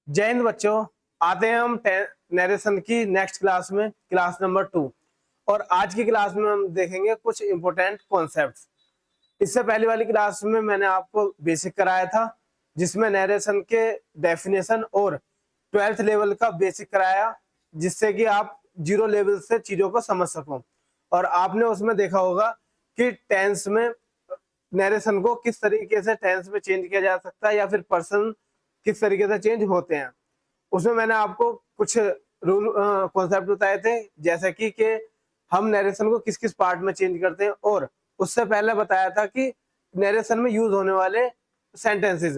जय हिंद बच्चों। आते हैं हम नरेशन की नेक्स्ट क्लास में, क्लास नंबर 2। और आज की क्लास में हम देखेंगे कुछ इंपॉर्टेंट कॉन्सेप्ट्स। इससे पहले वाली क्लास में मैंने आपको बेसिक कराया था, जिसमें नरेशन के डेफिनेशन और 12th लेवल का बेसिक कराया, जिससे कि आप जीरो लेवल से चीजों को समझ सको। और आपने उसमें देखा होगा कि टेंस में नरेशन को किस तरीके से टेंस में चेंज किया जा सकता है, या फिर पर्सन किस तरीके से चेंज होते हैं। उसमें मैंने आपको कुछ रूल कॉन्सेप्ट बताए थे, जैसे कि हम नरेशन को किस किस पार्ट में चेंज करते हैं। और उससे पहले बताया था कि नरेशन में यूज होने वाले सेंटेंसेस,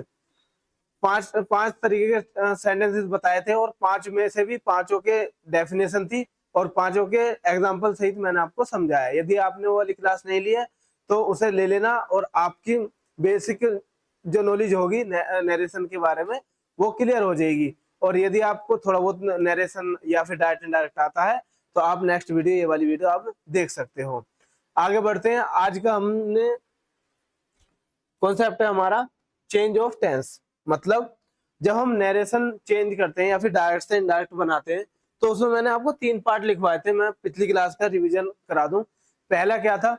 पांच पांच तरीके के सेंटेंसेस बताए थे, और पांच में से भी पांचों के डेफिनेशन थी और पांचों के एग्जांपल सहित मैंने आपको समझाया। यदि आपने वो वाली क्लास नहीं ली है तो उसे ले लेना, और आपकी बेसिक जो नॉलेज होगी नरेशन के बारे में वो क्लियर हो जाएगी। और यदि आपको थोड़ा बहुत नरेशन या फिर डायरेक्ट इनडायरेक्ट आता है तो आप नेक्स्ट वीडियो, ये वाली वीडियो आप देख सकते हो। आगे बढ़ते हैं। आज का हमने कॉन्सेप्ट है हमारा चेंज ऑफ टेंस। मतलब जब हम नरेशन चेंज करते हैं या फिर डायरेक्ट से इनडायरेक्ट बनाते हैं, तो उसमें मैंने आपको 3 पार्ट लिखवाए थे। मैं पिछली क्लास का रिवीजन करा दूं। पहला क्या था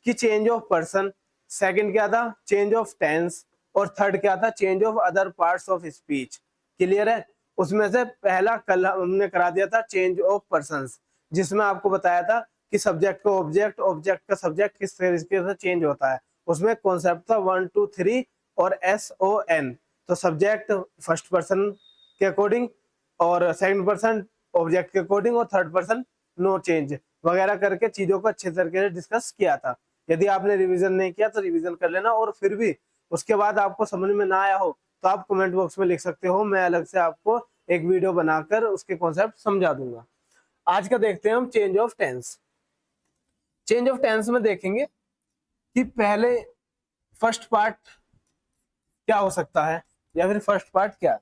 कि चेंज ऑफ पर्सन, सेकंड क्या था चेंज ऑफ टेंस, और थर्ड क्या था change of other parts of speech. Clear है? उसमें से पहला कल हमने करा दिया था चेंज ऑफ पर्संस, जिसमें आपको बताया था कि सब्जेक्ट को ऑब्जेक्ट, ऑब्जेक्ट का सब्जेक्ट किस तरीके से चेंज होता है। उसमें कॉन्सेप्ट था 1 2 3 और SON। तो सब्जेक्ट फर्स्ट पर्सन के अकॉर्डिंग, और सेकंड पर्सन ऑब्जेक्ट के अकॉर्डिंग, और थर्ड पर्सन नो चेंज वगैरह करके चीजों को अच्छे तरीके से डिस्कस किया था। यदि आपने रिवीजन नहीं किया तो रिवीजन कर लेना, और फिर भी उसके बाद आपको समझ में ना आया हो तो आप कमेंट बॉक्स में लिख सकते हो। मैं अलग से आपको एक वीडियो बनाकर उसके कॉन्सेप्ट समझा दूंगा। आज का देखते हैं हम change of tense. Change of tense में देखेंगे कि पहले फर्स्ट पार्ट क्या हो सकता है, या फिर फर्स्ट पार्ट क्या।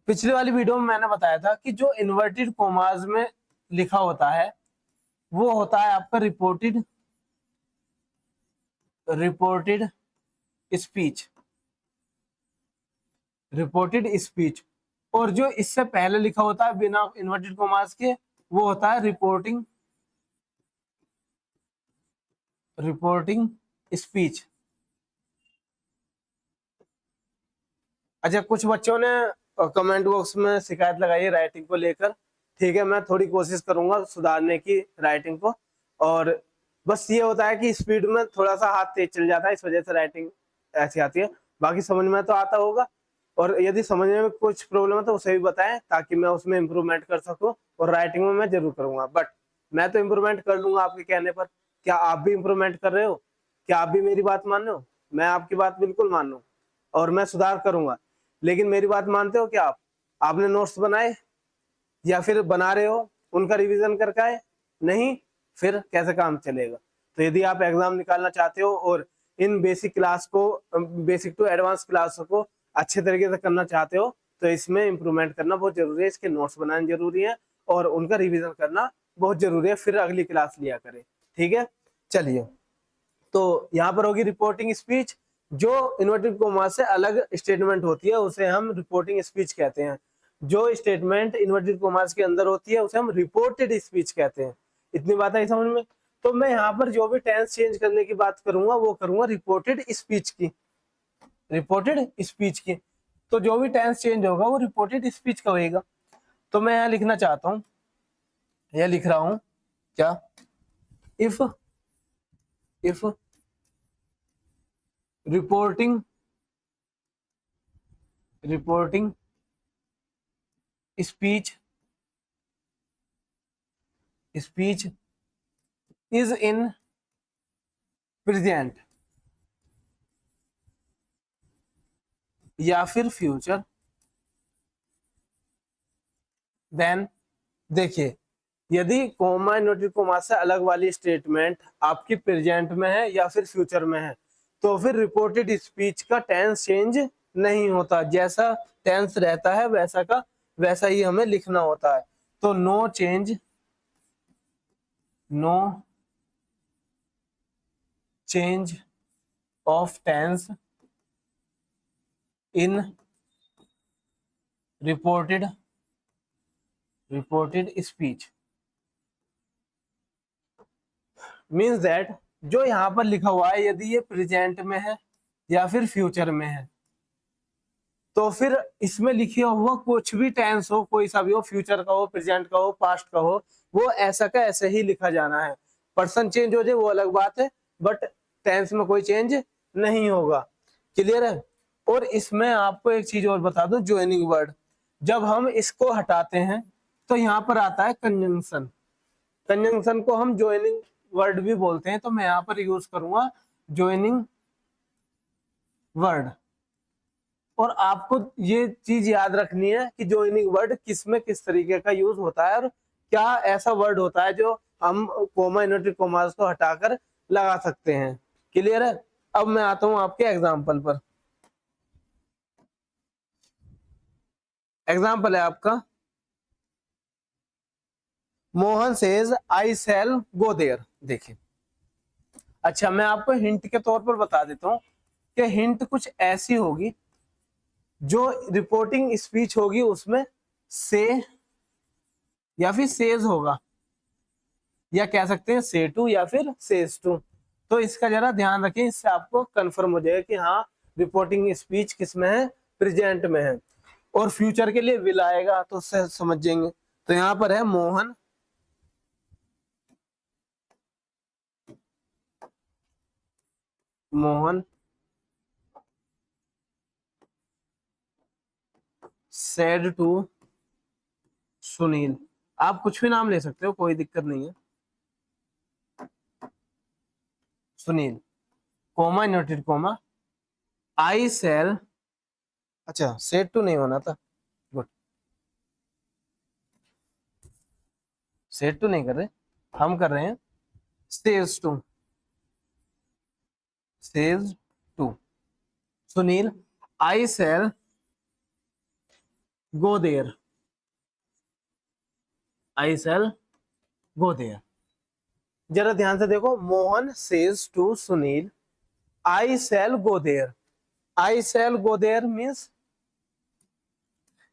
पिछली वाली वीडियो में मैंने बताया था कि जो इन्वर्टेड कोमास में लिखा होता है वो होता है आपका reported reported speech, reported speech. और जो इससे पहले लिखा होता है बिना इन्वर्टेड कोमास के, वो होता है रिपोर्टिंग रिपोर्टिंग स्पीच। अच्छा, कुछ बच्चों ने कमेंट बॉक्स में शिकायत लगाई है राइटिंग को लेकर। ठीक है, मैं थोड़ी कोशिश करूंगा सुधारने की राइटिंग को। और बस ये होता है कि स्पीड में थोड़ा सा हाथ तेज चल जाता है, इस वजह से राइटिंग ऐसी आती है। बाकी समझ में तो आता होगा, और यदि समझने में कुछ प्रॉब्लम है तो उसे भी बताएं, ताकि मैं उसमें इम्प्रूवमेंट कर सकूं। और राइटिंग में मैं जरूर करूंगा, बट मैं तो इम्प्रूवमेंट कर लूंगा आपके कहने पर। क्या आप भी इम्प्रूवमेंट कर रहे हो? क्या आप भी मेरी बात मान रहे हो? मैं आपकी बात बिल्कुल मान रहा हूँ, और मैं सुधार करूंगा। लेकिन मेरी बात मानते हो क्या आप? आपने नोट्स बनाए या फिर बना रहे हो, उनका रिवीजन करके आए? नहीं, फिर कैसे काम चलेगा? तो यदि आप एग्जाम निकालना चाहते हो और इन बेसिक क्लास को, बेसिक टू एडवांस क्लास को अच्छे तरीके से करना चाहते हो, तो इसमें इंप्रूवमेंट करना बहुत जरूरी है। इसके नोट्स बनाने जरूरी है और उनका रिवीजन करना बहुत जरूरी है। फिर अगली क्लास लिया करें। ठीक है, चलिए। तो यहाँ पर होगी रिपोर्टिंग स्पीच। जो इन्वर्टेड कोमा से अलग स्टेटमेंट होती है उसे हम रिपोर्टिंग स्पीच कहते हैं। जो स्टेटमेंट इन्वर्टेड कोमास के अंदर होती है उसे हम रिपोर्टेड स्पीच कहते हैं। इतनी बात है समझ में? तो मैं यहाँ पर जो भी टेंस चेंज करने की बात करूंगा वो करूंगा रिपोर्टेड स्पीच की, रिपोर्टेड स्पीच की। तो जो भी टेंस चेंज होगा वो रिपोर्टेड स्पीच का होगा। तो मैं यहाँ लिखना चाहता हूँ, यह लिख रहा हूँ क्या, if reporting reporting speech speech is in present या फिर फ्यूचर, देन देखिए, यदि कोमा इन्वर्टेड कोमा से अलग वाली स्टेटमेंट आपकी प्रेजेंट में है या फिर फ्यूचर में है, तो फिर रिपोर्टेड स्पीच का टेंस चेंज नहीं होता। जैसा टेंस रहता है वैसा का वैसा ही हमें लिखना होता है। तो no change of tense in reported speech means that जो यहाँ पर लिखा हुआ है यदि ये प्रेजेंट में है या फिर फ्यूचर में है, तो फिर इसमें लिखा हुआ कुछ भी टेंस हो, कोई सा भी हो, फ्यूचर का हो, प्रेजेंट का हो, पास्ट का हो, वो ऐसा का ऐसे ही लिखा जाना है। पर्सन चेंज हो जाए वो अलग बात है, बट टेंस में कोई चेंज नहीं होगा। क्लियर है। और इसमें आपको एक चीज और बता दूं, ज्वाइनिंग वर्ड, जब हम इसको हटाते हैं तो यहाँ पर आता है कंजंक्शन। कंजंक्शन को हम ज्वाइनिंग वर्ड भी बोलते हैं, तो मैं यहाँ पर यूज करूंगा ज्वाइनिंग वर्ड। और आपको ये चीज याद रखनी है कि ज्वाइनिंग वर्ड किस में किस तरीके का यूज होता है, और क्या ऐसा वर्ड होता है जो हम कोमा इन्वर्टेड कोमास को हटाकर लगा सकते हैं। क्लियर है। अब मैं आता हूं आपके एग्जाम्पल पर। एग्जाम्पल है आपका, Mohan says I shall go there. देखिए, अच्छा मैं आपको हिंट के तौर पर बता देता हूं कि हिंट कुछ ऐसी होगी, जो रिपोर्टिंग स्पीच होगी उसमें से या फिर सेज होगा, या कह सकते हैं से टू या फिर सेज टू। तो इसका जरा ध्यान रखें, इससे आपको कंफर्म हो जाएगा कि हाँ रिपोर्टिंग स्पीच किस में है, प्रेजेंट में है। और फ्यूचर के लिए विल आएगा तो उससे समझ जाएंगे। तो यहाँ पर है मोहन सेड टू सुनील। आप कुछ भी नाम ले सकते हो, कोई दिक्कत नहीं है। सुनील कोमा इन्वर्टेड कोमा आई सेल, अच्छा सेड टू नहीं होना था, गुड, सेड टू नहीं कर रहे, हम कर रहे हैं says to. Says to Sunil I shall go there. I shall go there. जरा ध्यान से देखो, Mohan says to Sunil I shall go there. I shall go there means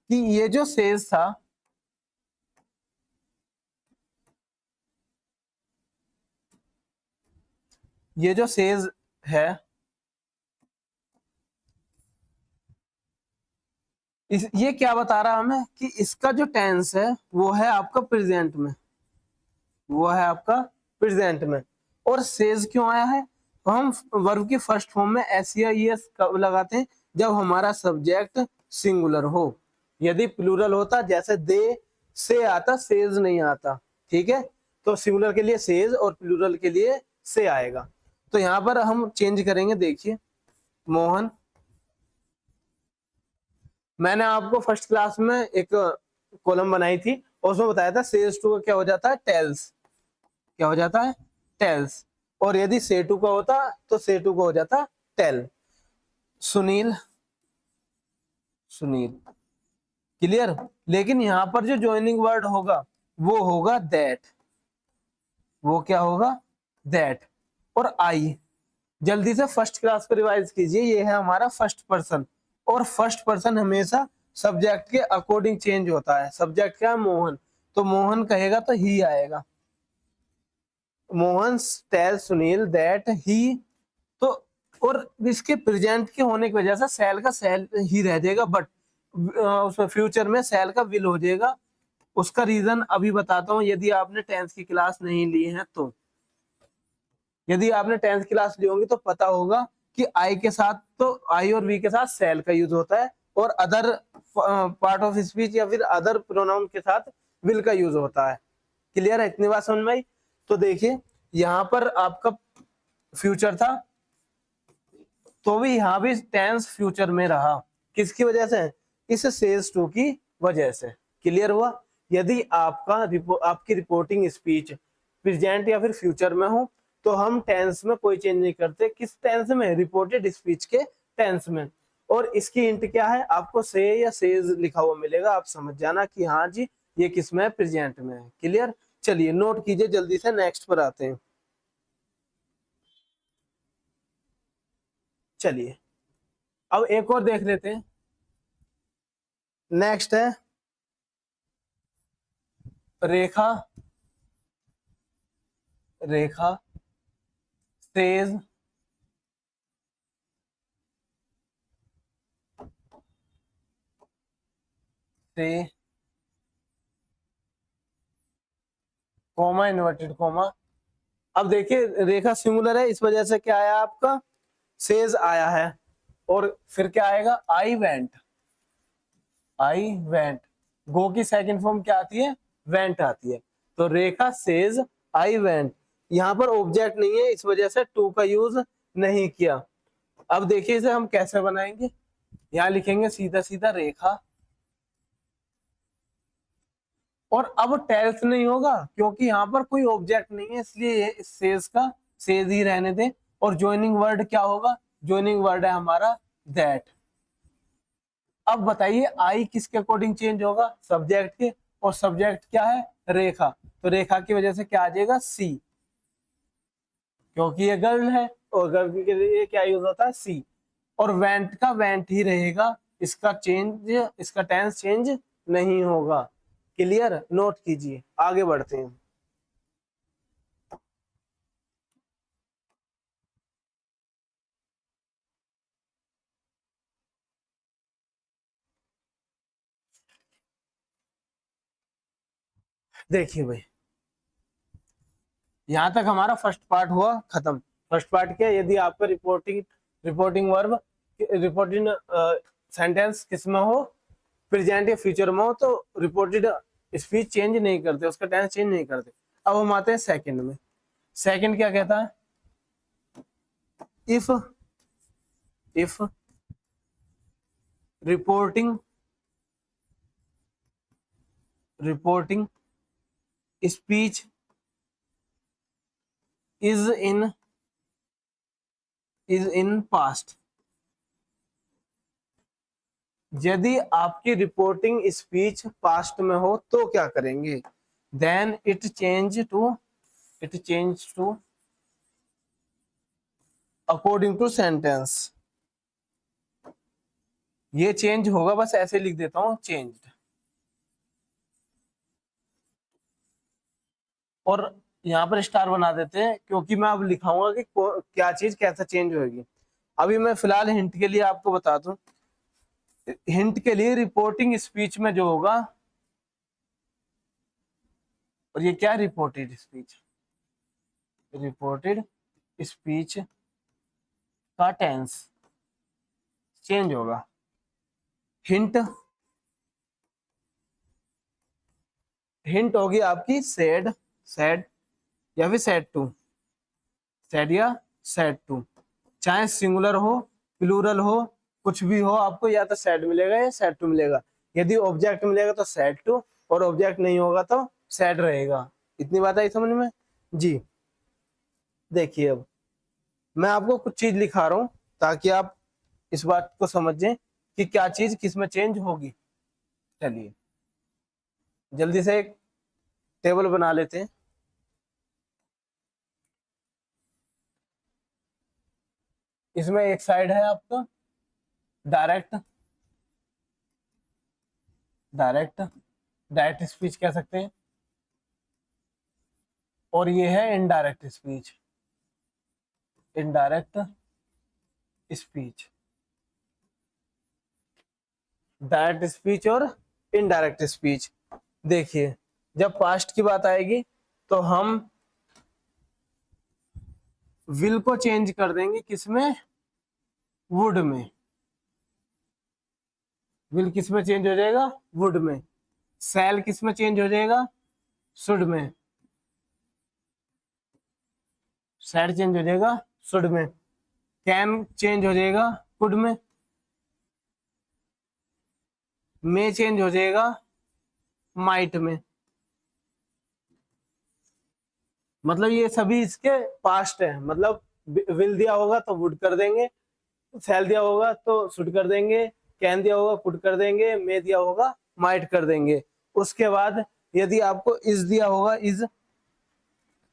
कि ये जो सेज था, ये जो सेज है, ये क्या बता रहा हमें कि इसका जो टेंस है वो है आपका प्रेजेंट में, वो है आपका प्रेजेंट में। और सेज क्यों आया है, तो हम वर्ब की फर्स्ट फॉर्म में एस या ईएस कब लगाते हैं, जब हमारा सब्जेक्ट सिंगुलर हो। यदि प्लूरल होता जैसे दे से आता, सेज नहीं आता। ठीक है, तो सिंगुलर के लिए सेज और प्लूरल के लिए से आएगा। तो यहाँ पर हम चेंज करेंगे। देखिए, मोहन, मैंने आपको फर्स्ट क्लास में एक कॉलम बनाई थी और उसमें बताया था सेज टू का क्या हो जाता है, टेल्स। क्या हो जाता है, टेल्स। और यदि से टू का होता तो से टू का हो जाता टेल। सुनील सुनील। क्लियर। लेकिन यहां पर जो ज्वाइनिंग वर्ड होगा वो होगा दैट। वो क्या होगा, दैट। और आई, जल्दी से फर्स्ट क्लास को रिवाइज कीजिए, ये है हमारा फर्स्ट पर्सन। और फर्स्ट पर्सन हमेशा सब्जेक्ट के अकॉर्डिंग चेंज होता है। सब्जेक्ट क्या है, मोहन, तो मोहन कहेगा तो ही आएगा। Mohan tell Sunil that he, तो और इसके प्रेजेंट के होने की वजह से सेल का सेल ही रह जाएगा, बट उसमें फ्यूचर में सेल का विल हो जाएगा। उसका रीजन अभी बताता हूं, यदि आपने टेंथ की क्लास नहीं ली है तो। यदि आपने टेंथ क्लास ली होगी तो पता होगा कि आई के साथ, तो आई और वी के साथ सेल का यूज होता है, और अदर पार्ट ऑफ स्पीच या फिर अदर प्रोनाउन के साथ विल का यूज होता है। क्लियर है, इतनी बात समझ में आई। तो देखिए, यहाँ पर आपका फ्यूचर था, तो भी यहाँ भी टेंस फ्यूचर में रहा। किसकी वजह से, इस सेज टू की वजह से। क्लियर हुआ। यदि आपकी रिपोर्टिंग स्पीच प्रेजेंट या फिर फ्यूचर में हो तो हम टेंस में कोई चेंज नहीं करते। किस टेंस में, रिपोर्टेड स्पीच के टेंस में। और इसकी हिंट क्या है, आपको से या सेज लिखा हुआ मिलेगा, आप समझ जाना कि हाँ जी ये किस में है, प्रेजेंट में है। क्लियर। चलिए नोट कीजिए, जल्दी से नेक्स्ट पर आते हैं। चलिए अब एक और देख लेते हैं। नेक्स्ट है रेखा, रेखा सेज से कॉमा इन्वर्टेड कॉमा। अब देखिए रेखा सिंगुलर है, इस वजह से क्या आया आपका सेज आया है, और फिर क्या आएगा आई वेंट, आई वेंट। गो की सेकंड फॉर्म क्या आती है, वेंट आती है। तो रेखा सेज आई वेंट, यहाँ पर ऑब्जेक्ट नहीं है, इस वजह से टू का यूज नहीं किया। अब देखिए इसे हम कैसे बनाएंगे, यहाँ लिखेंगे सीधा सीधा रेखा, और अब टेल्स नहीं होगा क्योंकि यहाँ पर कोई ऑब्जेक्ट नहीं है, इसलिए सेज का सेज ही रहने दें। और ज्वाइनिंग वर्ड क्या होगा, ज्वाइनिंग वर्ड है हमारा दैट। अब बताइए आई किसके अकॉर्डिंग चेंज होगा, सब्जेक्ट के, और सब्जेक्ट क्या है रेखा, तो रेखा की वजह से क्या आ जाएगा सी, क्योंकि ये गर्ल है और गर्ल के लिए क्या यूज होता है सी। और वेंट का वेंट ही रहेगा, इसका चेंज, इसका टेंस चेंज नहीं होगा। क्लियर, नोट कीजिए, आगे बढ़ते हैं। देखिए भाई यहां तक हमारा फर्स्ट पार्ट हुआ खत्म। फर्स्ट पार्ट क्या, यदि आपका reporting reporting verb reporting sentence किसमें हो, प्रेजेंट या फ्यूचर में हो, तो रिपोर्टेड स्पीच चेंज नहीं करते, उसका टेंस चेंज नहीं करते। अब हम आते हैं सेकंड में। सेकंड क्या कहता है, if if reporting reporting speech is in past, यदि आपकी रिपोर्टिंग स्पीच पास्ट में हो तो क्या करेंगे, then it change to according to sentence. ये चेंज होगा, बस ऐसे लिख देता हूं चेंज्ड। और यहाँ पर स्टार बना देते हैं क्योंकि मैं अब लिखाऊंगा कि क्या चीज कैसा चेंज होगी। अभी मैं फिलहाल हिंट के लिए आपको बता दूं, हिंट के लिए रिपोर्टिंग स्पीच में जो होगा, और ये क्या रिपोर्टेड स्पीच, रिपोर्टेड स्पीच का टेंस चेंज होगा। हिंट हिंट होगी आपकी सेड, सेड या फिर सेड टू, सेड या सेड टू, चाहे सिंगुलर हो प्लूरल हो कुछ भी हो, आपको या तो सेड मिलेगा या सेड टू मिलेगा। यदि ऑब्जेक्ट मिलेगा तो सेड टू, और ऑब्जेक्ट नहीं होगा तो सेड रहेगा। इतनी बात आई समझ में जी। देखिए अब मैं आपको कुछ चीज लिखा रहा हूं ताकि आप इस बात को समझें कि क्या चीज किसमें चेंज होगी। चलिए जल्दी से एक टेबल बना लेते हैं। इसमें एक साइड है आपका डायरेक्ट, डायरेक्ट डायरेक्ट स्पीच कह सकते हैं, और ये है indirect speech, indirect speech, direct speech और इनडायरेक्ट स्पीच। देखिए जब पास्ट की बात आएगी तो हम विल को चेंज कर देंगे किसमें, वुड में। विल किसमें चेंज हो जाएगा, वुड में। सेल किसमें चेंज हो जाएगा, शुड में। सैड चेंज हो जाएगा शुड में। कैन चेंज हो जाएगा कुड में। मे चेंज हो जाएगा माइट में। मतलब ये सभी इसके पास्ट है, मतलब विल दिया होगा तो वुड कर देंगे, सेल दिया होगा तो शुड कर देंगे, कैन दिया होगा कुड कर देंगे, मे दिया होगा माइट कर देंगे। उसके बाद यदि आपको इज दिया होगा, इज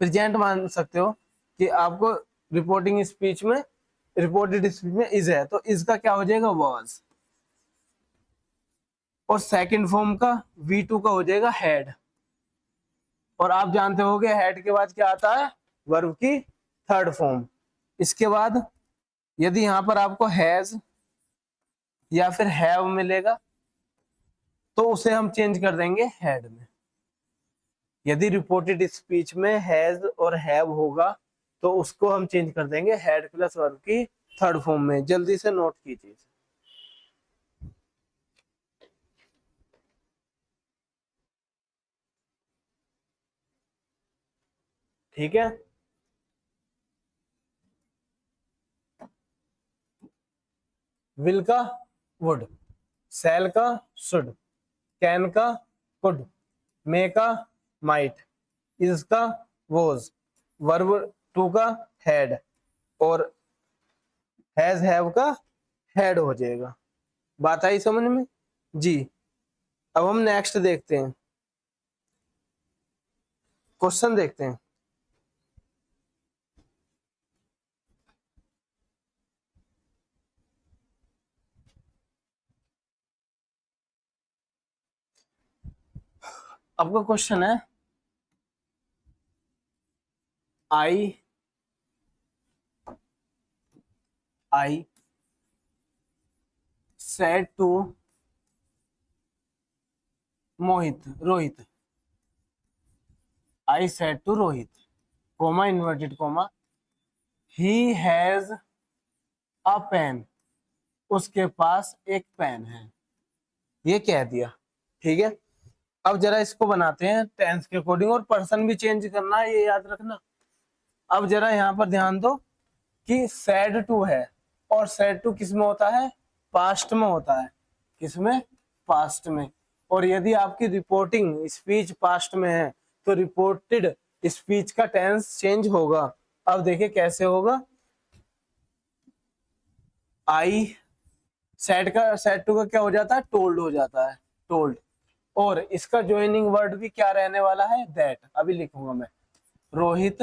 प्रेजेंट मान सकते हो कि आपको रिपोर्टिंग स्पीच में, रिपोर्टेड स्पीच में इज है, तो इज का क्या हो जाएगा, वाज। और सेकंड फॉर्म का V2 का हो जाएगा हैड। और आप जानते होगे हैड के बाद क्या आता है, वर्ब की थर्ड फॉर्म। इसके बाद यदि यहां पर आपको हैज या फिर हैव मिलेगा तो उसे हम चेंज कर देंगे हैड में। यदि रिपोर्टेड स्पीच में हैज और हैव होगा तो उसको हम चेंज कर देंगे हैड प्लस वर्ब की थर्ड फॉर्म में। जल्दी से नोट कीजिए। ठीक है, विल का वुड, शैल का शुड, कैन का कुड, मे का माइट, इज का वोज, वर्ब टू का हैड और हैज हैव का हैड हो जाएगा। बात आई समझ में जी। अब हम नेक्स्ट देखते हैं, क्वेश्चन देखते हैं। आपका क्वेश्चन है I said to Rohit, I said to Rohit, comma inverted comma, he has a pen, उसके पास एक पेन है। ये कह दिया, ठीक है। अब जरा इसको बनाते हैं टेंस के अकॉर्डिंग, और पर्सन भी चेंज करना है, ये याद रखना। अब जरा यहाँ पर ध्यान दो कि सैड टू है, और सैड टू किस में होता है, पास्ट में होता है। किसमें, पास्ट में। और यदि आपकी रिपोर्टिंग स्पीच पास्ट में है तो रिपोर्टेड स्पीच का टेंस चेंज होगा। अब देखिए कैसे होगा। आई सेड टू का क्या हो जाता है, टोल्ड हो जाता है, टोल्ड। और इसका ज्वाइनिंग वर्ड भी क्या रहने वाला है, दैट। अभी लिखूंगा मैं, रोहित,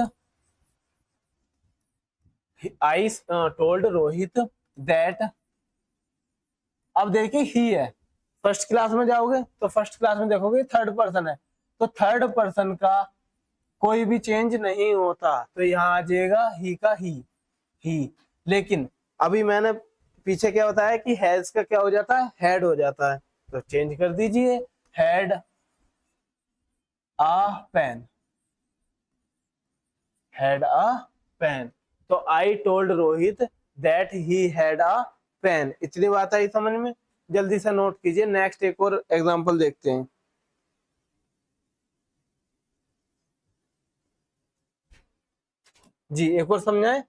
आई टोल्ड रोहित दैट। अब देखिए ही है, फर्स्ट क्लास में जाओगे तो फर्स्ट क्लास में देखोगे थर्ड पर्सन है, तो थर्ड पर्सन का कोई भी चेंज नहीं होता, तो यहाँ आ जाएगा ही का ही। लेकिन अभी मैंने पीछे क्या बताया कि हैज का क्या हो जाता है, हेड हो जाता है, तो चेंज कर दीजिए, had a pen, had a pen. तो I told Rohit that he had a pen. इतनी बात आई समझ में, जल्दी से नोट कीजिए। नेक्स्ट एक और एग्जांपल देखते हैं। जी एक और समझाए।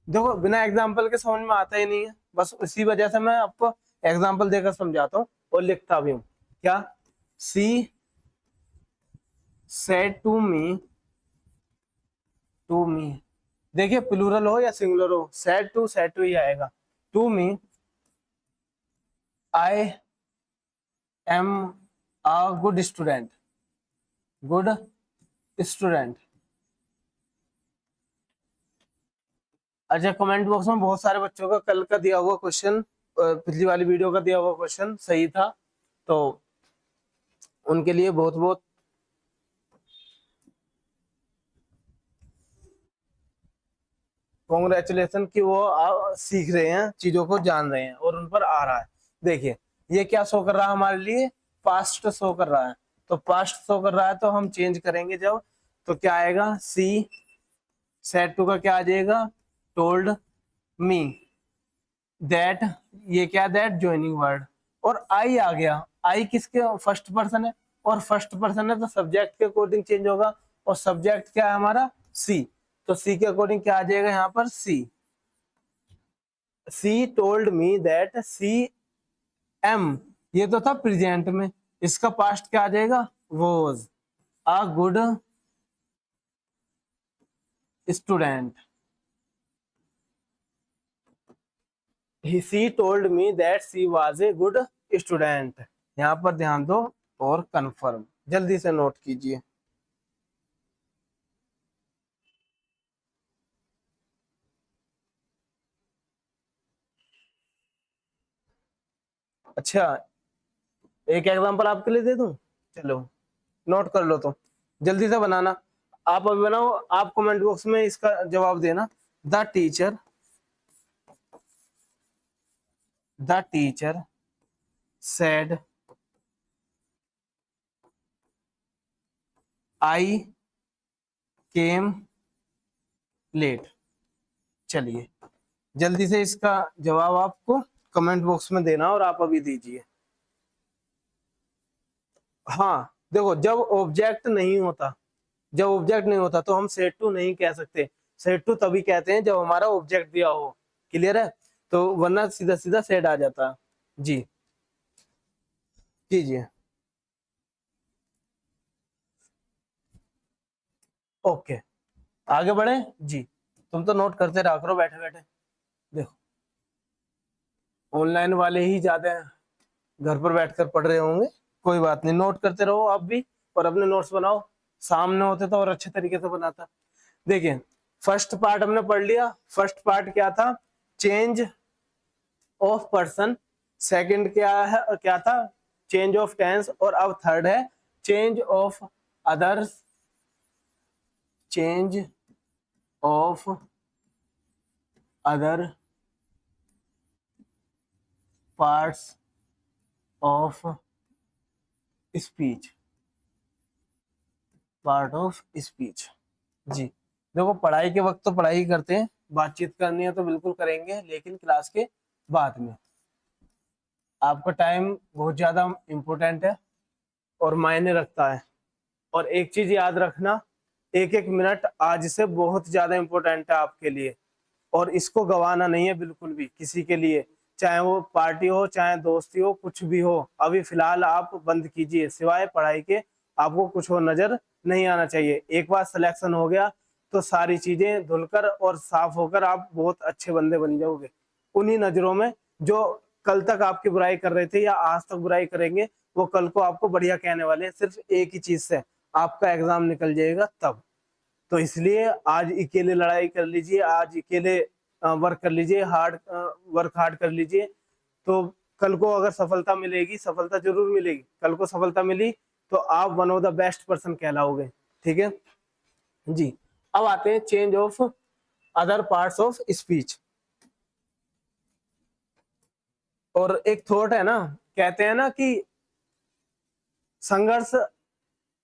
देखो बिना एग्जांपल के समझ में आता ही नहीं है, बस उसी वजह से मैं आपको एग्जांपल देकर समझाता हूँ और लिखता भी हूँ। क्या, सी सेड टू मी, देखिए प्लूरल हो या सिंगुलर हो, सेड टू ही आएगा। To me I am a good student, good student. अच्छा, कमेंट बॉक्स में बहुत सारे बच्चों का कल का दिया हुआ क्वेश्चन, पिछली वाली वीडियो का दिया हुआ क्वेश्चन सही था, तो उनके लिए बहुत बहुत कॉन्ग्रेचुलेशन कि वो सीख रहे हैं, चीजों को जान रहे हैं और उन पर आ रहा है। देखिए ये क्या शो कर रहा है हमारे लिए, पास्ट शो कर रहा है। तो पास्ट शो कर रहा है तो हम चेंज करेंगे जब, तो क्या आएगा, सी सेड टू का क्या आ जाएगा, टोल्ड मी दैट, ये क्या, दैट ज्वाइनिंग वर्ड। और आई आ गया, आई किसके, फर्स्ट पर्सन है, और फर्स्ट पर्सन है तो सब्जेक्ट के अकॉर्डिंग चेंज होगा, और सब्जेक्ट क्या है हमारा, सी। तो सी के अकॉर्डिंग क्या आ जाएगा यहाँ पर, she told me that she am, ये तो था प्रेजेंट में, इसका पास्ट क्या आ जाएगा, was a good student. C told me that she was a good student. यहाँ पर ध्यान दो और कंफर्म, जल्दी से नोट कीजिए। अच्छा, एक एग्जांपल आपके लिए दे दूं, चलो नोट कर लो, तो जल्दी से बनाना। आप अभी बनाओ, आप कमेंट बॉक्स में इसका जवाब देना। The teacher said I came late. चलिए जल्दी से इसका जवाब आपको कमेंट बॉक्स में देना, और आप अभी दीजिए। हाँ देखो, जब ऑब्जेक्ट नहीं होता तो हम सेट टू नहीं कह सकते। सेट टू तभी कहते हैं जब हमारा ऑब्जेक्ट दिया हो। क्लियर है? तो वरना सीधा सीधा सेट आ जाता है। जी कीजिए। ओके, आगे बढ़े जी। तुम तो नोट करते रहा करो बैठे बैठे। देखो, ऑनलाइन वाले ही ज्यादा घर पर बैठकर पढ़ रहे होंगे। कोई बात नहीं, नोट करते रहो आप भी, और अपने नोट्स बनाओ। सामने होते तो और अच्छे तरीके से बनाता। देखिए, फर्स्ट पार्ट हमने पढ़ लिया। फर्स्ट पार्ट क्या था? Change of person. सेकंड क्या था? Change of tense. और अब थर्ड है change of others, change of other parts of speech, part of speech. जी देखो, पढ़ाई के वक्त तो पढ़ाई करते हैं, बातचीत करनी है तो बिल्कुल करेंगे, लेकिन क्लास के बाद में। आपका टाइम बहुत ज्यादा इम्पोर्टेंट है और मायने रखता है। और एक चीज याद रखना, एक एक मिनट आज से बहुत ज्यादा इम्पोर्टेंट है आपके लिए, और इसको गवाना नहीं है बिल्कुल भी किसी के लिए। चाहे वो पार्टी हो, चाहे दोस्ती हो, कुछ भी हो, अभी फिलहाल आप बंद कीजिए। सिवाय पढ़ाई के आपको कुछ और नजर नहीं आना चाहिए। एक बार सिलेक्शन हो गया तो सारी चीजें धुलकर और साफ होकर आप बहुत अच्छे बंदे बन जाओगे। उन्हीं नजरों में जो कल तक आपकी बुराई कर रहे थे या आज तक बुराई करेंगे, वो कल को आपको बढ़िया कहने वाले हैं। सिर्फ एक ही चीज से आपका एग्जाम निकल जाएगा तब। तो इसलिए आज अकेले लड़ाई कर लीजिए, आज अकेले वर्क कर लीजिए, वर्क हार्ड कर लीजिए। तो कल को अगर सफलता मिलेगी, सफलता जरूर मिलेगी, कल को सफलता मिली तो आप one of the best person कहलाओगे। ठीक है जी। अब आते हैं change of other parts of speech. और एक थॉट है ना, कहते हैं ना कि संघर्ष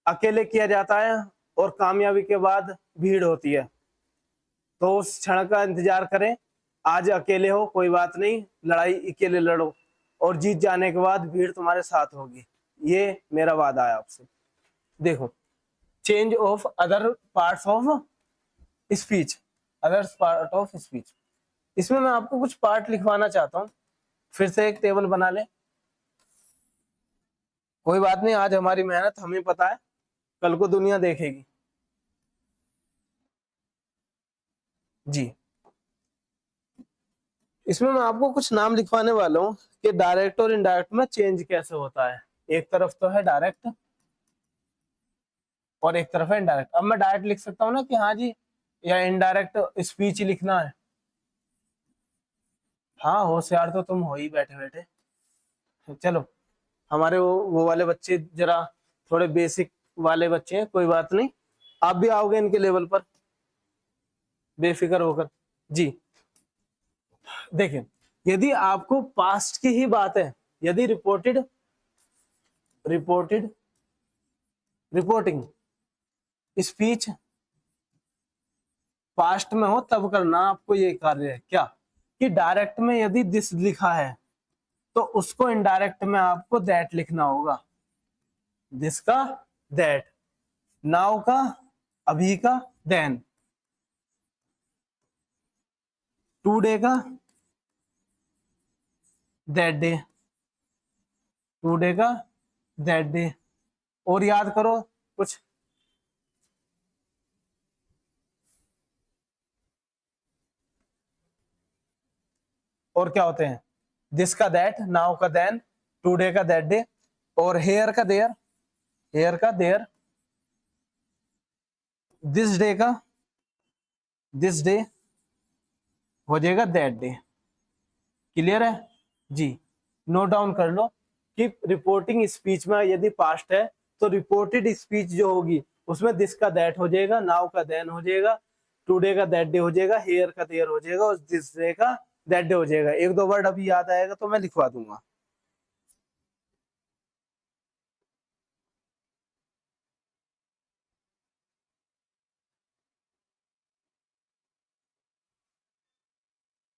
अकेले किया जाता है और कामयाबी के बाद भीड़ होती है। तो उस क्षण का इंतजार करें। आज अकेले हो कोई बात नहीं, लड़ाई अकेले लड़ो, और जीत जाने के बाद भीड़ तुम्हारे साथ होगी। ये मेरा वादा है आपसे। देखो, change of other parts of speech, other part of speech. इसमें मैं आपको कुछ पार्ट लिखवाना चाहता हूँ। फिर से एक टेबल बना ले। कोई बात नहीं, आज हमारी मेहनत हमें पता है, कल को दुनिया देखेगी। जी, इसमें मैं आपको कुछ नाम लिखवाने वाला हूँ कि डायरेक्ट और इनडायरेक्ट में चेंज कैसे होता है। एक तरफ तो है डायरेक्ट और एक तरफ है इनडायरेक्ट। अब मैं डायरेक्ट लिख सकता हूँ ना कि हाँ जी, या इनडायरेक्ट स्पीच लिखना है। हाँ, होशियार तो तुम हो ही बैठे बैठे। चलो, हमारे वो वाले बच्चे जरा थोड़े बेसिक वाले बच्चे हैं, कोई बात नहीं, आप भी आओगे इनके लेवल पर बेफिक्र होकर। जी देखिए, यदि आपको पास्ट की ही बात है, यदि रिपोर्टेड रिपोर्टिंग स्पीच पास्ट में हो तब करना आपको ये कार्य है क्या, कि डायरेक्ट में यदि दिस लिखा है तो उसको इनडायरेक्ट में आपको दैट लिखना होगा। दिस का दैट, नाउ का अभी का देन, टुडे का दैट डे, टुडे का दैट डे। और याद करो कुछ। और क्या होते हैं? दिस का दैट, नाउ का देन, टुडे का दैट डे, और हेयर का देयर, हेयर का देयर, दिस डे का दिस डे हो जाएगा दैट डे। क्लियर है जी? नोट डाउन कर लो। कि रिपोर्टिंग स्पीच में यदि पास्ट है तो रिपोर्टेड स्पीच जो होगी उसमें दिस का दैट हो जाएगा, नाउ का देन हो जाएगा, टुडे का दैट डे हो जाएगा, हेयर का देयर हो जाएगा और दिस डे का दैट डे हो जाएगा। एक दो वर्ड अभी याद आएगा तो मैं लिखवा दूंगा।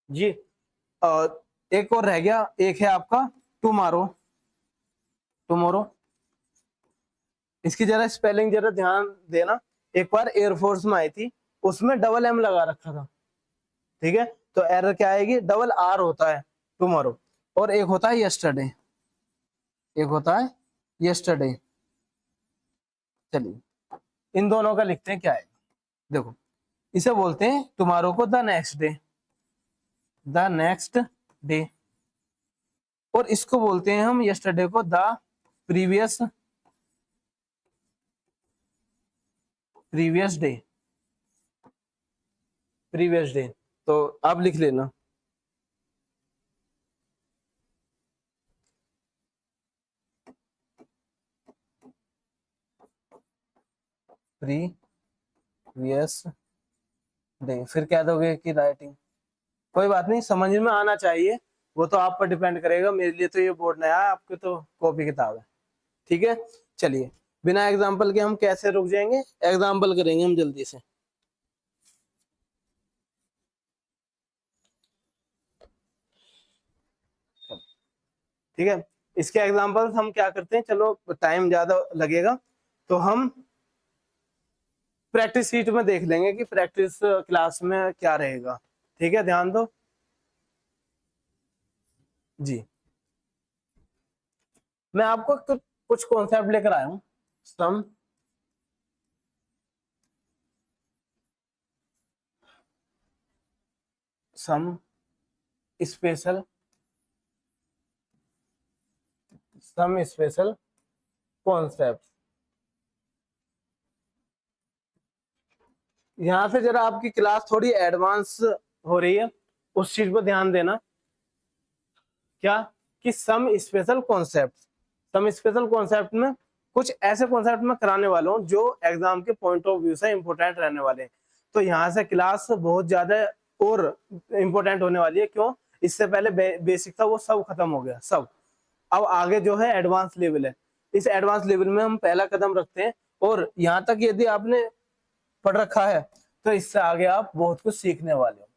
जी और एक और रह गया, एक है आपका टुमारो। टुमारो, इसकी जरा स्पेलिंग जरा ध्यान देना। एक बार एयरफोर्स में आई थी, उसमें डबल एम लगा रखा था, ठीक है, तो एरर क्या आएगी, डबल आर होता है टुमारो। और एक होता है यस्टरडे, एक होता है यस्टरडे। चलिए इन दोनों का लिखते हैं क्या है। देखो इसे बोलते हैं टुमारो को the next day, the next day. और इसको बोलते हैं हम यस्टरडे को the previous previous day, previous day. तो आप लिख लेना प्रीवियस डे, फिर कह दोगे कि राइटिंग, कोई बात नहीं, समझ में आना चाहिए, वो तो आप पर डिपेंड करेगा। मेरे लिए तो ये बोर्ड नया है, आपके तो कॉपी किताब है, ठीक है। चलिए बिना एग्जाम्पल के हम कैसे रुक जाएंगे, एग्जाम्पल करेंगे हम जल्दी से। ठीक है, इसके एग्जाम्पल हम क्या करते हैं, चलो टाइम ज्यादा लगेगा तो हम प्रैक्टिस शीट में देख लेंगे कि प्रैक्टिस क्लास में क्या रहेगा। ठीक है, ध्यान दो जी। मैं आपको कुछ कॉन्सेप्ट लेकर आया हूं। Some some special some special concept. यहाँ से जरा आपकी क्लास थोड़ी एडवांस हो रही है, उस चीज पर ध्यान देना। क्या कि some special concept, some special concept में कुछ ऐसे कॉन्सेप्ट में कराने वाला हूँ जो एग्जाम के पॉइंट ऑफ व्यू से इंपॉर्टेंट रहने वाले हैं। तो यहाँ से क्लास बहुत ज्यादा और इंपॉर्टेंट होने वाली है। क्यों, इससे पहले बेसिक था वो सब खत्म हो गया सब। अब आगे जो है एडवांस लेवल है, इस एडवांस लेवल में हम पहला कदम रखते हैं। और यहाँ तक यदि आपने पढ़ रखा है तो इससे आगे आप बहुत कुछ सीखने वाले हो।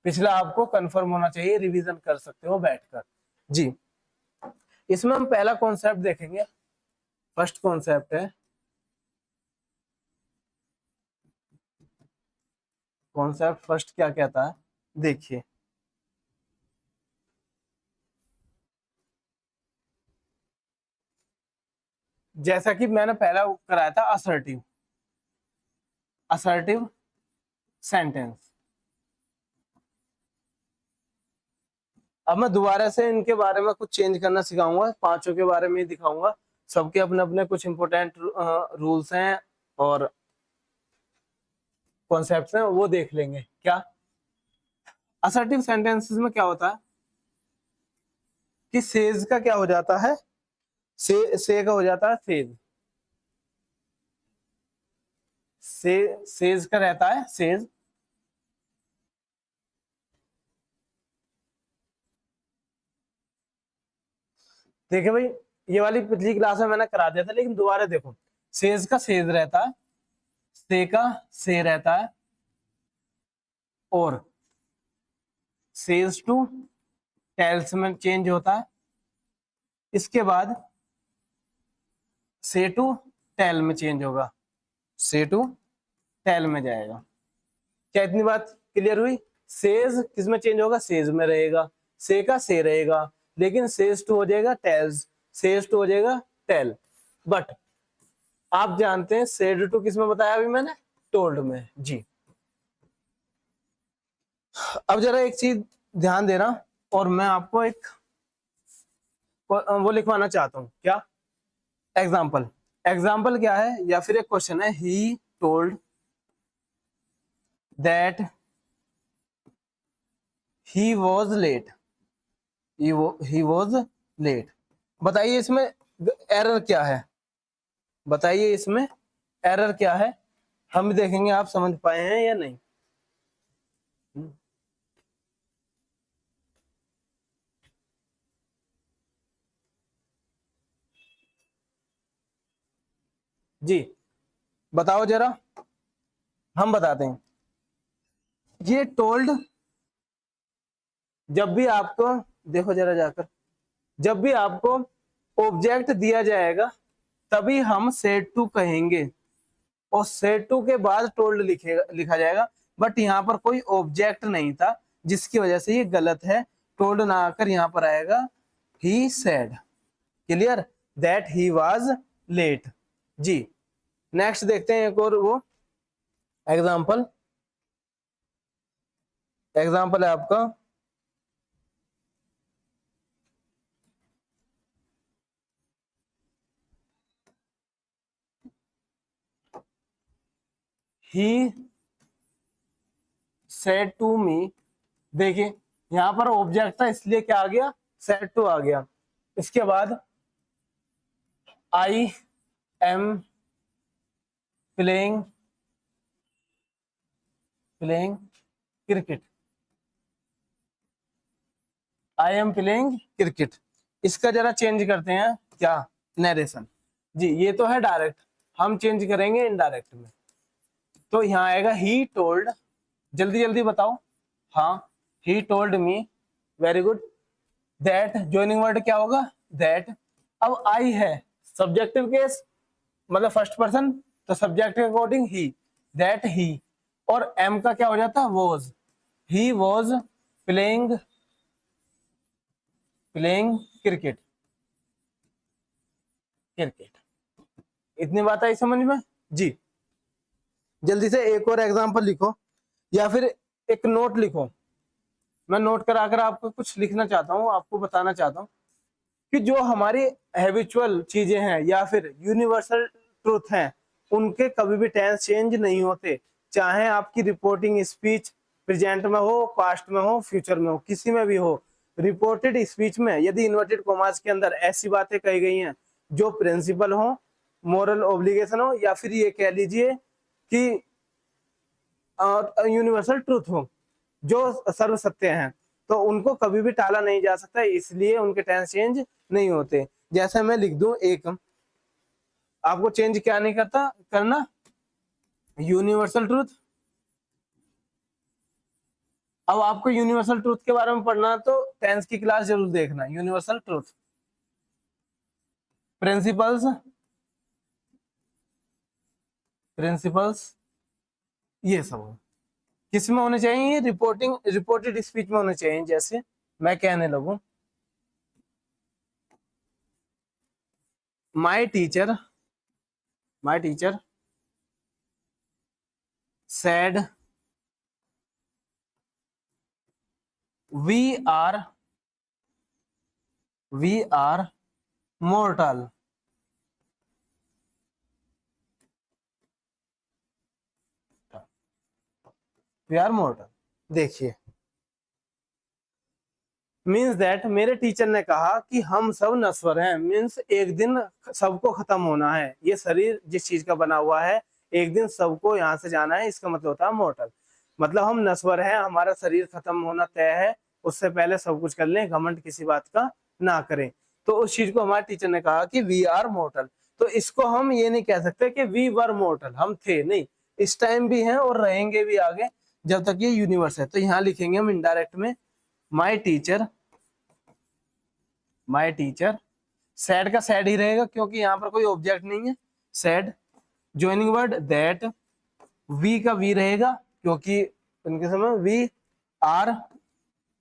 पिछला आपको कंफर्म होना चाहिए, रिवीजन कर सकते हो बैठकर जी। इसमें हम पहला कॉन्सेप्ट देखेंगे। फर्स्ट कॉन्सेप्ट है, कॉन्सेप्ट फर्स्ट क्या कहता है, देखिए। जैसा कि मैंने पहला कराया था असर्टिव, असर्टिव सेंटेंस। अब मैं दोबारा से इनके बारे में कुछ चेंज करना सिखाऊंगा, पांचों के बारे में ही दिखाऊंगा। सबके अपने अपने कुछ इंपॉर्टेंट रूल्स हैं और कॉन्सेप्ट्स हैं, वो देख लेंगे। क्या असर्टिव सेंटेंसेस में क्या होता है कि सेज का क्या हो जाता है, से का हो जाता है सेज, सेज का रहता है सेज। देखिए भाई, ये वाली पिछली क्लास में मैंने करा दिया था, लेकिन दोबारा देखो। सेज का सेज रहता है, से का से रहता है, और सेज टू टेल्स में चेंज होता है। इसके बाद से टू टेल में चेंज होगा, से टू टेल में जाएगा। क्या इतनी बात क्लियर हुई? सेज किस में चेंज होगा, सेज में रहेगा, से का से रहेगा, लेकिन सेज टू हो जाएगा टेल्स, सेज टू हो जाएगा टेल। बट आप जानते हैं सेड टू किस में बताया अभी मैंने, टोल्ड में जी। अब जरा एक चीज ध्यान देना, और मैं आपको एक वो लिखवाना चाहता हूं। क्या एग्जाम्पल, एग्जाम्पल क्या है, या फिर एक क्वेश्चन है, he told that he was late, he was late. बताइए इसमें एरर क्या है, बताइए इसमें एरर क्या है, हम देखेंगे आप समझ पाए हैं या नहीं। जी बताओ जरा, हम बताते हैं। ये टोल्ड, जब भी आपको, देखो जरा जाकर, जब भी आपको ऑब्जेक्ट दिया जाएगा तभी हम सेट टू कहेंगे, और सेट टू के बाद टोल्ड लिखा जाएगा। बट यहाँ पर कोई ऑब्जेक्ट नहीं था जिसकी वजह से ये गलत है। टोल्ड ना आकर यहाँ पर आएगा he said. Clear, that he was late. जी नेक्स्ट देखते हैं एक और वो एग्जाम्पल। एग्जाम्पल है आपका ही सेड टू मी। देखिए यहां पर ऑब्जेक्ट था इसलिए क्या आ गया, सेड टू आ गया। इसके बाद I am playing playing cricket, I am playing cricket. इसका जरा चेंज करते हैं क्या, नरेशन। जी ये तो है डायरेक्ट, हम चेंज करेंगे इनडायरेक्ट में। तो यहाँ आएगा ही टोल्ड, जल्दी जल्दी बताओ। हाँ he told me, very good. That joining word क्या होगा, दैट। अब आई है सब्जेक्टिव केस, मतलब फर्स्ट पर्सन, तो सब्जेक्ट के अकॉर्डिंग ही, दैट ही। और एम का क्या हो जाता, was. He was playing playing cricket cricket. इतनी बात आई समझ में। जी जल्दी से एक और एग्जांपल लिखो या फिर एक नोट लिखो। मैं नोट कराकर आपको कुछ लिखना चाहता हूँ, आपको बताना चाहता हूँ कि जो हमारी हैबिचुअल चीजें हैं या फिर यूनिवर्सल ट्रूथ हैं, उनके कभी भी टेंस चेंज नहीं होते। चाहे आपकी रिपोर्टिंग स्पीच प्रेजेंट में हो, पास्ट में हो, फ्यूचर में हो, किसी में भी हो। रिपोर्टेड स्पीच में यदि इन्वर्टेड कॉमास के अंदर ऐसी बातें कही गई हैं जो प्रिंसिपल हो, मोरल ऑब्लिगेशन हो, या फिर ये कह लीजिए कि यूनिवर्सल ट्रूथ हो, जो सर्व सत्य हैं, तो उनको कभी भी टाला नहीं जा सकता, इसलिए उनके टेंस चेंज नहीं होते। जैसे मैं लिख दूं एक, आपको चेंज क्या नहीं करता करना, यूनिवर्सल ट्रूथ। अब आपको यूनिवर्सल ट्रूथ के बारे में पढ़ना तो टेंस की क्लास जरूर देखना। यूनिवर्सल ट्रूथ, प्रिंसिपल्स, प्रिंसिपल्स ये सब किस में होने चाहिए, रिपोर्टिंग रिपोर्टेड स्पीच में होने चाहिए। जैसे मैं कहने लगूं, my teacher said we are mortal. We are mortal. देखिए मीन्स दैट मेरे टीचर ने कहा कि हम सब नश्वर हैं, मीन्स एक दिन सबको खत्म होना है। ये शरीर जिस चीज का बना हुआ है एक दिन सबको यहाँ से जाना है, इसका मतलब होता है मोर्टल। मतलब हम नश्वर हैं, हमारा शरीर खत्म होना तय है, उससे पहले सब कुछ कर लें, घमंड किसी बात का ना करें। तो उस चीज को हमारे टीचर ने कहा कि वी आर मोर्टल। तो इसको हम ये नहीं कह सकते कि वी वर मोर्टल, हम थे नहीं, इस टाइम भी हैं और रहेंगे भी आगे जब तक ये यूनिवर्स है। तो यहाँ लिखेंगे हम इनडायरेक्ट में, माई टीचर सैड का सैड ही रहेगा क्योंकि यहाँ पर कोई ऑब्जेक्ट नहीं है, said. Joining word that, we का वी रहेगा क्योंकि उनके समय वी आर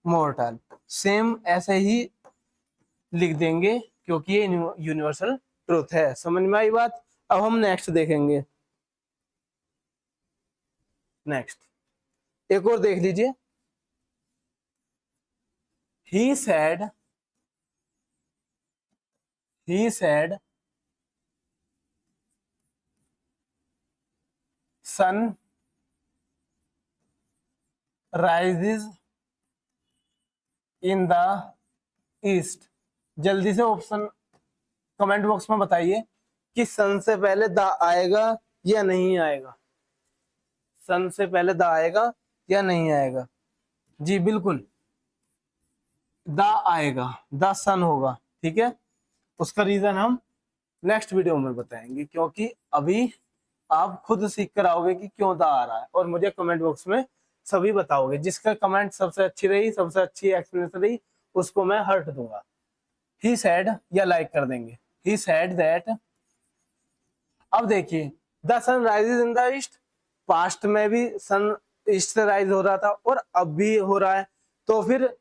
मोर्टल। सेम ऐसे ही लिख देंगे क्योंकि ये यूनिवर्सल ट्रूथ है। समझ में आई बात। अब हम नेक्स्ट देखेंगे। नेक्स्ट एक और देख लीजिए, he said sun rises in the east. जल्दी से ऑप्शन कमेंट बॉक्स में बताइए कि सन से पहले द आएगा या नहीं आएगा, सन से पहले द आएगा या नहीं आएगा। जी बिल्कुल द आएगा, द सन होगा, ठीक है। उसका रीजन हम नेक्स्ट वीडियो में बताएंगे, क्योंकि अभी आप खुद सीख कर आओगे कि क्यों द आ रहा है, और मुझे कमेंट बॉक्स में सभी बताओगे। जिसका कमेंट सबसे अच्छी रही, सबसे अच्छी एक्सपीरियंस रही, उसको मैं हर्ट दूंगा। ही सेड या लाइक कर देंगे। He said that. अब देखिए the sun rises in the east, past में भी सन ईस्ट से राइज हो रहा था और अब भी हो रहा है, तो फिर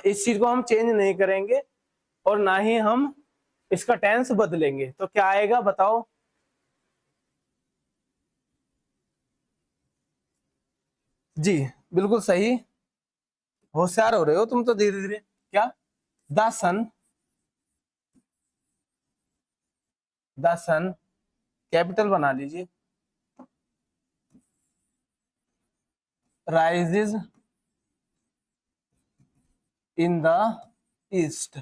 इस चीज को हम चेंज नहीं करेंगे और ना ही हम इसका टेंस बदलेंगे। तो क्या आएगा बताओ? जी बिल्कुल सही, होशियार हो रहे हो तुम तो धीरे धीरे। क्या? The sun, the sun capital बना लीजिए, राइजेज इन द ईस्ट।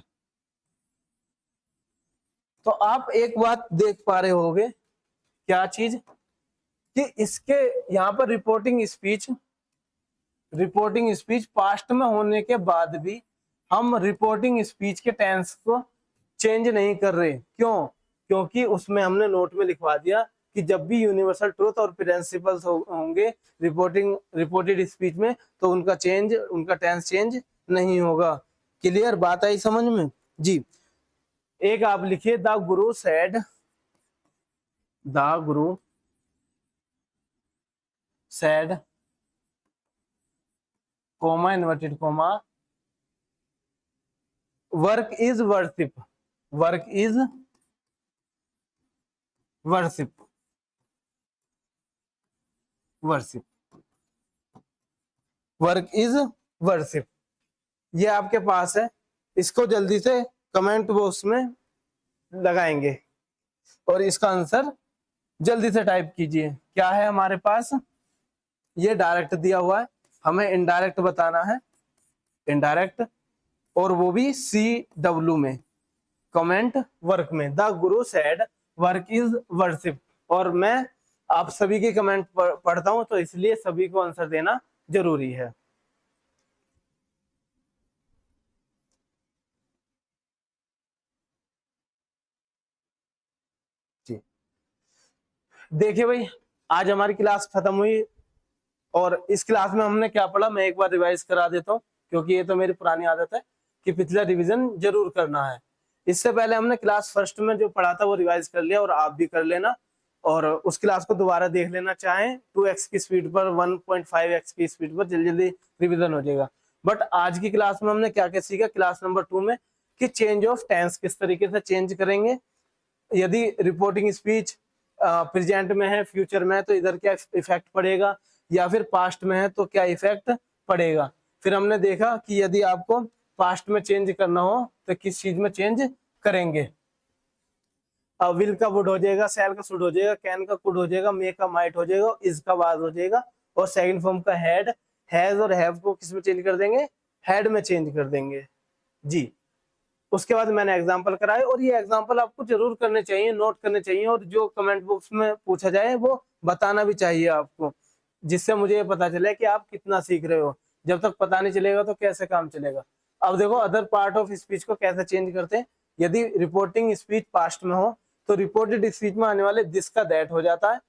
तो आप एक बात देख पा रहे होगे, क्या चीज? कि इसके यहाँ पर रिपोर्टिंग स्पीच पास्ट में होने के बाद भी हम रिपोर्टिंग स्पीच के टेंस को चेंज नहीं कर रहे। क्यों? क्योंकि उसमें हमने नोट में लिखवा दिया कि जब भी यूनिवर्सल ट्रूथ और प्रिंसिपल्स होंगे रिपोर्टेड स्पीच में, तो उनका टेंस चेंज नहीं होगा। क्लियर बात आई समझ में? जी एक आप लिखिए, the Guru said, the Guru said coma inverted coma work is worship, work is worship, worship, work is worship. ये आपके पास है, इसको जल्दी से कमेंट बॉक्स में लगाएंगे और इसका आंसर जल्दी से टाइप कीजिए। क्या है हमारे पास? ये डायरेक्ट दिया हुआ है, हमें इनडायरेक्ट बताना है, इनडायरेक्ट, और वो भी CW में, कमेंट वर्क में। The Guru said work is worship. और मैं आप सभी के कमेंट पढ़ता हूं, तो इसलिए सभी को आंसर देना जरूरी है। जी देखिए भाई, आज हमारी क्लास खत्म हुई और इस क्लास में हमने क्या पढ़ा मैं एक बार रिवाइज करा देता हूँ, क्योंकि ये तो मेरी पुरानी आदत है कि पिछला रिवीजन जरूर करना है। इससे पहले हमने क्लास फर्स्ट में जो पढ़ा था वो रिवाइज कर लिया, और आप भी कर लेना, और उस क्लास को दोबारा देख लेना। चाहें 2x की स्पीड पर, 1.5x की स्पीड पर, जल्दी जल्दी रिविजन हो जाएगा। बट आज की क्लास में हमने क्या क्या सीखा क्लास नंबर 2 में, कि चेंज ऑफ टेंस किस तरीके से चेंज करेंगे, यदि रिपोर्टिंग स्पीच प्रेजेंट में है, फ्यूचर में है, तो इधर क्या इफेक्ट पड़ेगा, या फिर पास्ट में है तो क्या इफेक्ट पड़ेगा। फिर हमने देखा कि यदि आपको पास्ट में चेंज करना हो तो किस चीज में चेंज करेंगे। विल का वुड हो जाएगा, सेल का शुड हो जाएगा, कैन का कुड हो जाएगा, मे का माइट हो जाएगा, इज का वाज हो जाएगा, और सेकंड फॉर्म का हैड, हैज और हैव को किस में चेंज कर देंगे? हैड में चेंज कर देंगे। जी उसके बाद मैंने एग्जांपल कराए, और ये एग्जांपल आपको जरूर करने चाहिए, नोट करने चाहिए, और जो कमेंट बॉक्स में पूछा जाए वो बताना भी चाहिए आपको, जिससे मुझे ये पता चले कि आप कितना सीख रहे हो। जब तक पता नहीं चलेगा तो कैसे काम चलेगा। अब देखो अदर पार्ट ऑफ स्पीच को कैसे चेंज करते हैं। यदि रिपोर्टिंग स्पीच पास्ट में हो तो रिपोर्टेड स्पीच में आने वाले दिस का दैट हो जाता है,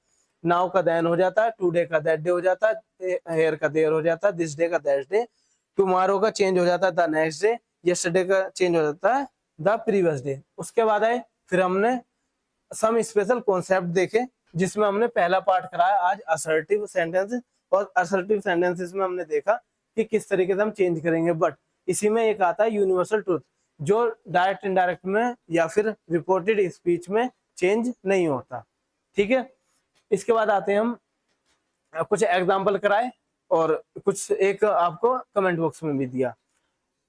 नाउ का देन हो जाता है, टुडे का दैट डे हो जाता है, हेयर का देयर हो जाता है, दिस डे का दैट डे, टुमारो का चेंज हो जाता है द नेक्स्ट डे, यस्टरडे का चेंज हो जाता है द प्रीवियस डे। उसके बाद आए फिर हमने सम स्पेशल कॉन्सेप्ट देखे, जिसमें हमने पहला पार्ट कराया आज असर्टिव सेंटेंसेस, और असर्टिव सेंटेंसेस में हमने देखा कि किस तरीके से हम चेंज करेंगे। बट इसी में एक आता है यूनिवर्सल ट्रूथ, जो डायरेक्ट इनडायरेक्ट में या फिर रिपोर्टेड स्पीच में चेंज नहीं होता। ठीक है, इसके बाद आते हैं हम कुछ एग्जाम्पल कराए और कुछ एक आपको कमेंट बॉक्स में भी दिया।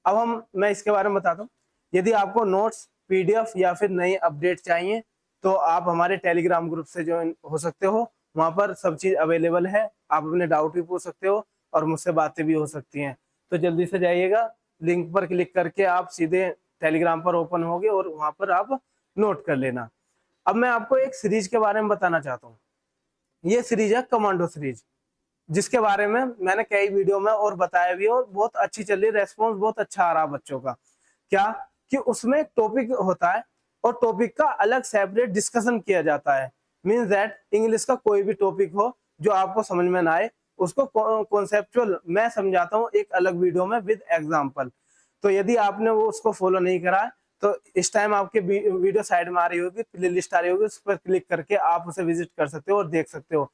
अब मैं इसके बारे में बताता हूँ। यदि आपको नोट्स, PDF या फिर नई अपडेट चाहिए तो आप हमारे टेलीग्राम ग्रुप से ज्वाइन हो सकते हो, वहां पर सब चीज अवेलेबल है, आप अपने डाउट भी पूछ सकते हो और मुझसे बातें भी हो सकती हैं। तो जल्दी से जाइएगा, लिंक पर क्लिक करके आप सीधे टेलीग्राम पर ओपन होगी और वहां पर आप नोट कर लेना। अब मैं आपको एक सीरीज के बारे में बताना चाहता हूँ। ये सीरीज है कमांडो सीरीज, जिसके बारे में मैंने कई वीडियो में और बताया भी और बहुत अच्छी चल रही, रेस्पॉन्स बहुत अच्छा आ रहा बच्चों का। क्या कि उसमें एक टॉपिक होता है और टॉपिक का अलग सेपरेट डिस्कशन किया जाता है। मीन्स दैट इंग्लिश का कोई भी टॉपिक हो जो आपको समझ में ना आए, उसको कॉन्सेप्चुअल मैं समझाता हूँ एक अलग वीडियो में विद एग्जांपल। तो यदि आपने वो उसको फॉलो नहीं करा है तो इस टाइम आपके वीडियो साइड में आ रही होगी, प्ले लिस्ट आ रही होगी, उस पर क्लिक करके आप उसे विजिट कर सकते हो और देख सकते हो।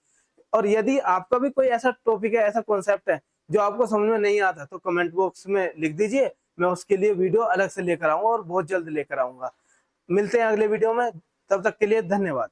और यदि आपका भी कोई ऐसा टॉपिक है, ऐसा कॉन्सेप्ट है जो आपको समझ में नहीं आता, तो कमेंट बॉक्स में लिख दीजिए, मैं उसके लिए वीडियो अलग से लेकर आऊंगा और बहुत जल्द लेकर आऊंगा। मिलते हैं अगले वीडियो में, तब तक के लिए धन्यवाद।